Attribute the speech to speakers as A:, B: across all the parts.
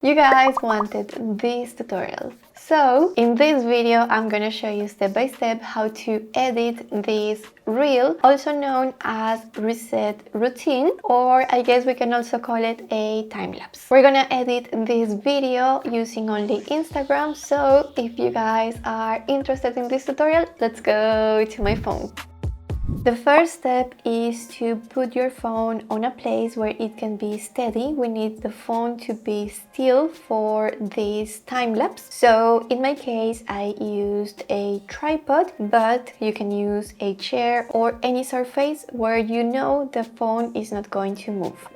A: You guys wanted this tutorial. So in this video, I'm gonna show you step by step how to edit this reel, also known as reset routine, or I guess we can also call it a time lapse. We're gonna edit this video using only Instagram. So if you guys are interested in this tutorial, let's go to my phone. The first step is to put your phone on a place where it can be steady. We need the phone to be still for this time lapse. So in my case, I used a tripod, but you can use a chair or any surface where you know the phone is not going to move.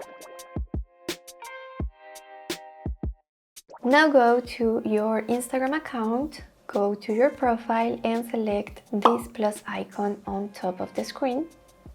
A: Now go to your Instagram account. Go to your profile and select this plus icon on top of the screen,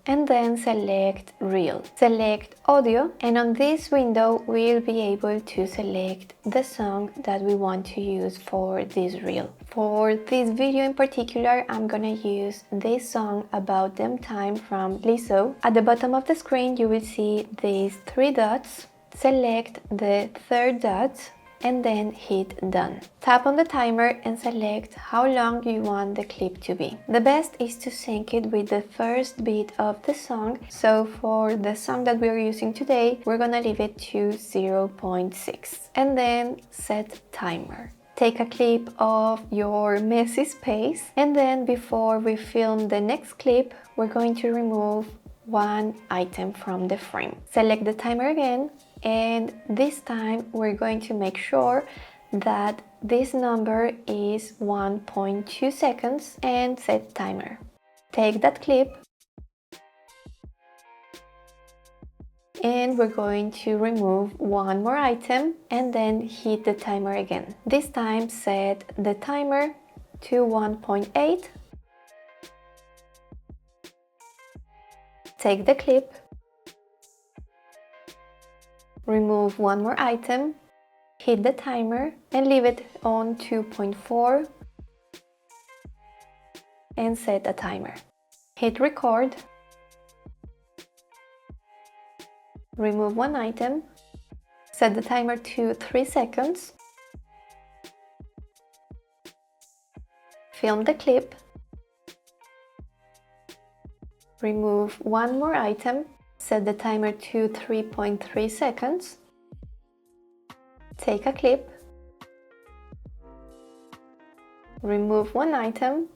A: and then select Reel. Select Audio, and on this window we'll be able to select the song that we want to use for this reel. For this video in particular, I'm gonna use this song About Them Time from Lizzo. At the bottom of the screen you will see these three dots. Select the third dot and then hit done. Tap on the timer and select how long you want the clip to be. The best is to sync it with the first beat of the song. So for the song that we are using today, we're gonna leave it to 0.6 and then set timer. Take a clip of your messy space, and then before we film the next clip, we're going to remove one item from the frame. Select the timer again, and this time we're going to make sure that this number is 1.2 seconds and set timer. Take that clip and we're going to remove one more item and then hit the timer again. This time set the timer to 1.8. Take the clip, remove one more item, hit the timer and leave it on 2.4 and set a timer. Hit record, remove one item, set the timer to 3 seconds, film the clip, remove one more item, set the timer to 3.3 seconds, take a clip, remove one item.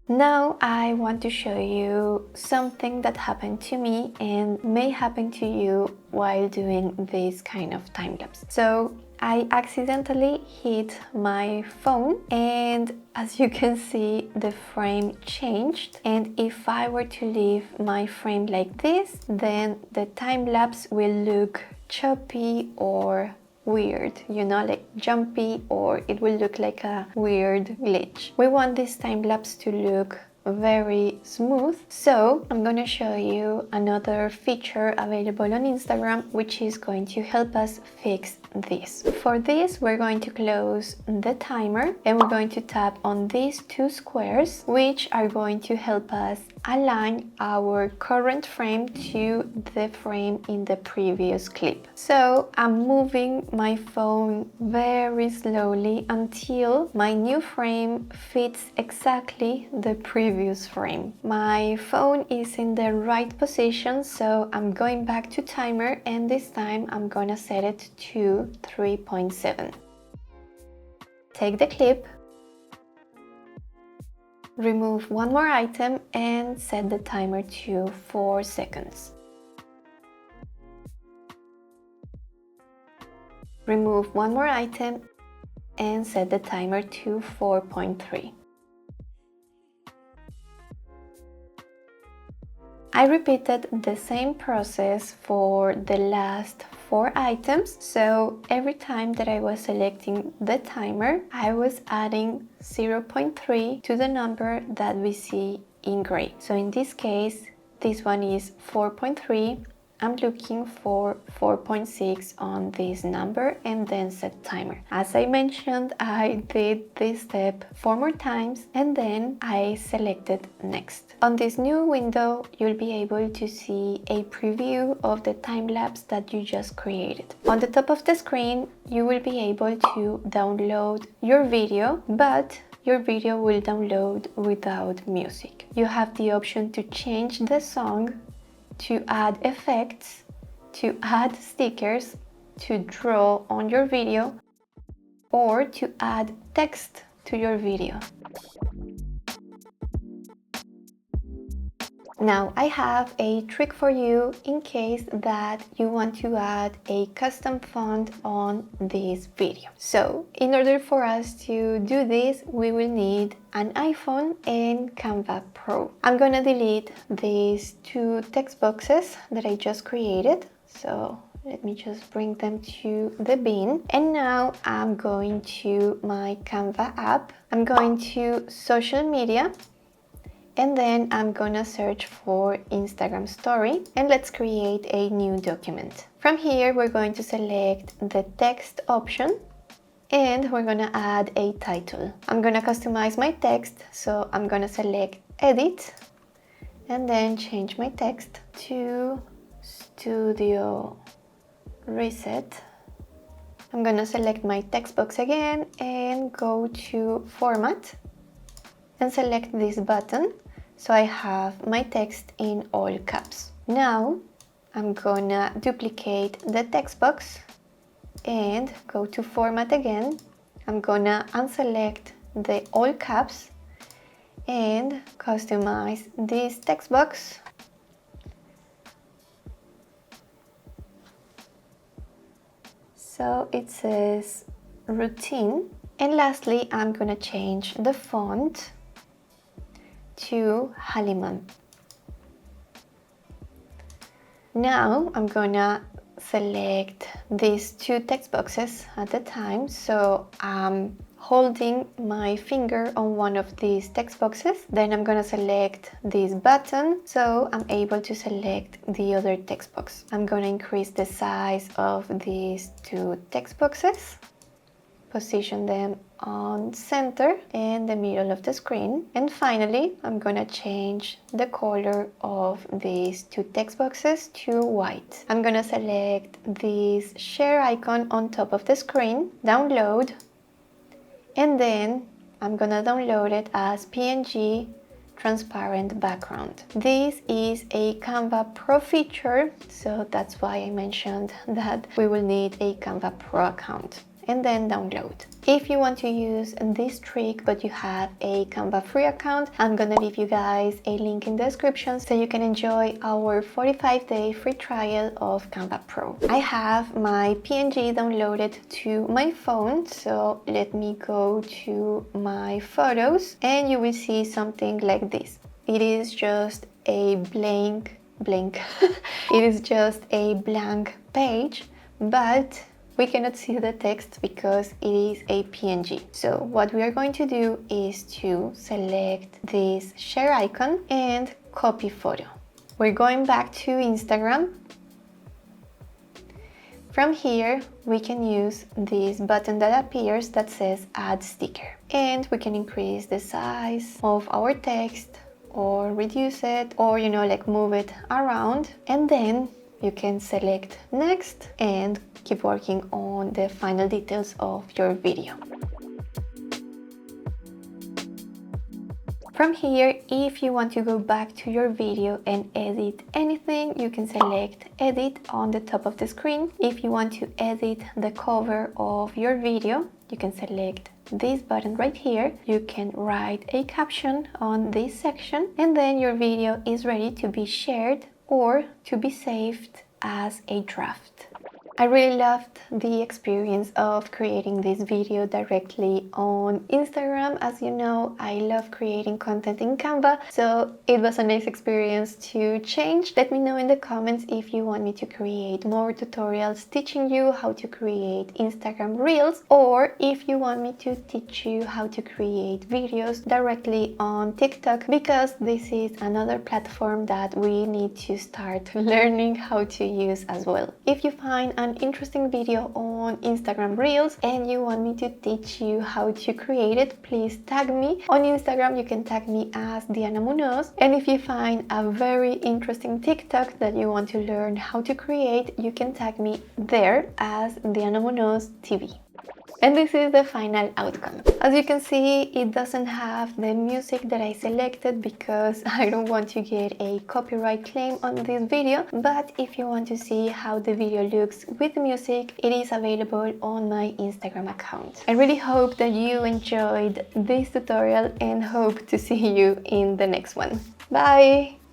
A: Now I want to show you something that happened to me and may happen to you while doing this kind of time lapse. So I accidentally hit my phone, and as you can see, the frame changed, and if I were to leave my frame like this, then the time lapse will look choppy or weird, you know, like jumpy, or it will look like a weird glitch. We want this time lapse to look very smooth, so I'm gonna show you another feature available on Instagram which is going to help us fix this. For this, we're going to close the timer and we're going to tap on these two squares, which are going to help us align our current frame to the frame in the previous clip. So I'm moving my phone very slowly until my new frame fits exactly the previous frame. My phone is in the right position, so I'm going back to timer, and this time I'm gonna set it to 3.7. Take the clip, remove one more item and set the timer to 4 seconds. Remove one more item and set the timer to 4.3. I repeated the same process for the last 4 items, so every time that I was selecting the timer, I was adding 0.3 to the number that we see in gray. So in this case, this one is 4.3, I'm looking for 4.6 on this number and then set timer. As I mentioned, I did this step 4 more times and then I selected next. On this new window, you'll be able to see a preview of the time lapse that you just created. On the top of the screen, you will be able to download your video, but your video will download without music. You have the option to change the song, to add effects, to add stickers, to draw on your video, or to add text to your video. Now, I have a trick for you in case that you want to add a custom font on this video. So, in order for us to do this, we will need an iPhone and Canva Pro. I'm gonna delete these 2 text boxes that I just created. So, let me just bring them to the bin. And now I'm going to my Canva app. I'm going to social media. And then I'm gonna search for Instagram story and let's create a new document. From here, we're going to select the text option and we're gonna add a title. I'm gonna customize my text, so I'm gonna select edit and then change my text to Studio Reset. I'm gonna select my text box again and go to format and select this button. So I have my text in all caps. Now I'm gonna duplicate the text box and go to format again. I'm gonna unselect the all caps and customize this text box. So it says routine. And lastly, I'm gonna change the font to Haliman. Now I'm gonna select these 2 text boxes at a time. So I'm holding my finger on one of these text boxes. Then I'm gonna select this button so I'm able to select the other text box. I'm gonna increase the size of these 2 text boxes. Position them on center in the middle of the screen. And finally, I'm gonna change the color of these 2 text boxes to white. I'm gonna select this share icon on top of the screen, download, and then I'm gonna download it as PNG transparent background. This is a Canva Pro feature, so that's why I mentioned that we will need a Canva Pro account. And then download. If you want to use this trick but you have a Canva free account, I'm gonna leave you guys a link in the description so you can enjoy our 45-day free trial of Canva Pro. I have my PNG downloaded to my phone, so let me go to my photos and you will see something like this. It is just a blank it is just a blank page, but we cannot see the text because it is a PNG. So what we are going to do is to select this share icon and copy photo. We're going back to Instagram. From here, we can use this button that appears that says add sticker. And we can increase the size of our text or reduce it or, like move it around. And then you can select next and keep working on the final details of your video. From here, if you want to go back to your video and edit anything, you can select edit on the top of the screen. If you want to edit the cover of your video, you can select this button right here. You can write a caption on this section and then your video is ready to be shared or to be saved as a draft. I really loved the experience of creating this video directly on Instagram. As you know, I love creating content in Canva, so it was a nice experience to change. Let me know in the comments if you want me to create more tutorials teaching you how to create Instagram Reels, or if you want me to teach you how to create videos directly on TikTok, because this is another platform that we need to start learning how to use as well. If you find an interesting video on Instagram Reels and you want me to teach you how to create it, please tag me. On Instagram you can tag me as Diana Munoz, and if you find a very interesting TikTok that you want to learn how to create, you can tag me there as Diana Munoz TV. And this is the final outcome. As you can see, it doesn't have the music that I selected because I don't want to get a copyright claim on this video, but if you want to see how the video looks with the music, it is available on my Instagram account. I really hope that you enjoyed this tutorial and hope to see you in the next one. Bye!